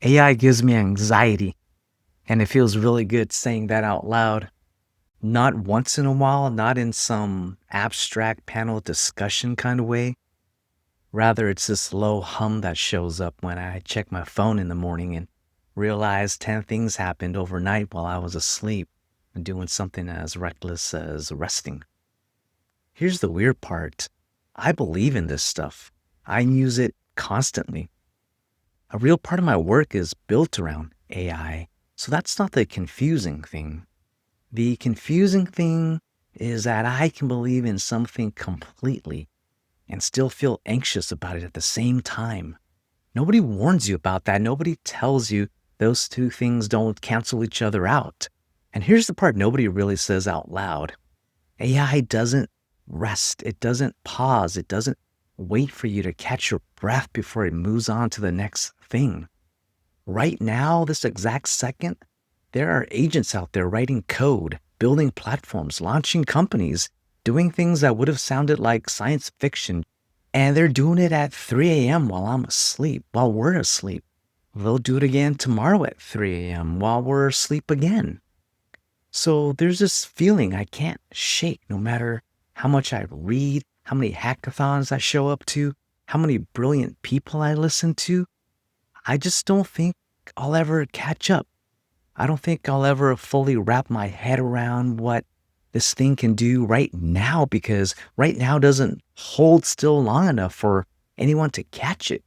AI gives me anxiety, and it feels really good saying that out loud. Not once in a while, not in some abstract panel discussion kind of way. Rather, it's this low hum that shows up when I check my phone in the morning and realize 10 things happened overnight while I was asleep and doing something as reckless as resting. Here's the weird part. I believe in this stuff. I use it constantly. A real part of my work is built around AI, so that's not the confusing thing. The confusing thing is that I can believe in something completely and still feel anxious about it at the same time. Nobody warns you about that. Nobody tells you those two things don't cancel each other out. And here's the part nobody really says out loud. AI doesn't rest. It doesn't pause. It doesn't wait for you to catch your breath before it moves on to the next thing. Right now, this exact second, there are agents out there writing code, building platforms, launching companies, doing things that would have sounded like science fiction. And they're doing it at 3 a.m. while I'm asleep, while we're asleep. They'll do it again tomorrow at 3 a.m. while we're asleep again. So there's this feeling I can't shake no matter how much I read, how many hackathons I show up to, how many brilliant people I listen to. I just don't think I'll ever catch up. I don't think I'll ever fully wrap my head around what this thing can do right now because right now doesn't hold still long enough for anyone to catch it.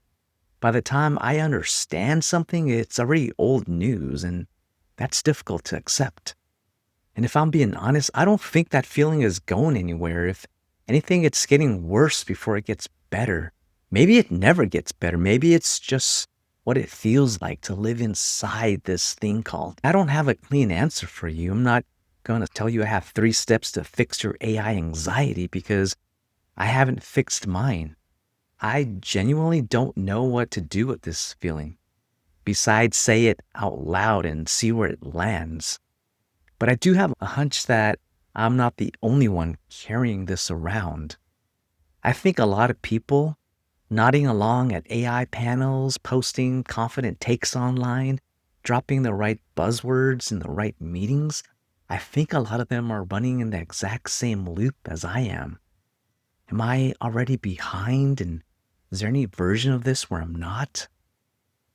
By the time I understand something, it's already old news, and that's difficult to accept. And if I'm being honest, I don't think that feeling is going anywhere. If anything, it's getting worse before it gets better. Maybe it never gets better. Maybe it's just what it feels like to live inside this thing called. I don't have a clean answer for you. I'm not going to tell you I have 3 steps to fix your AI anxiety because I haven't fixed mine. I genuinely don't know what to do with this feeling besides say it out loud and see where it lands. But I do have a hunch that I'm not the only one carrying this around. I think a lot of people nodding along at AI panels, posting confident takes online, dropping the right buzzwords in the right meetings, I think a lot of them are running in the exact same loop as I am. Am I already behind? And is there any version of this where I'm not?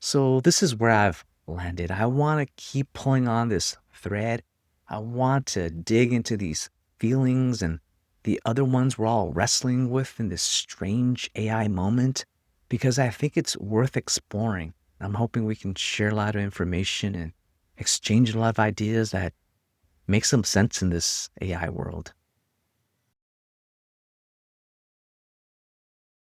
So this is where I've landed. I want to keep pulling on this thread. I want to dig into these feelings and the other ones we're all wrestling with in this strange AI moment because I think it's worth exploring. I'm hoping we can share a lot of information and exchange a lot of ideas that make some sense in this AI world.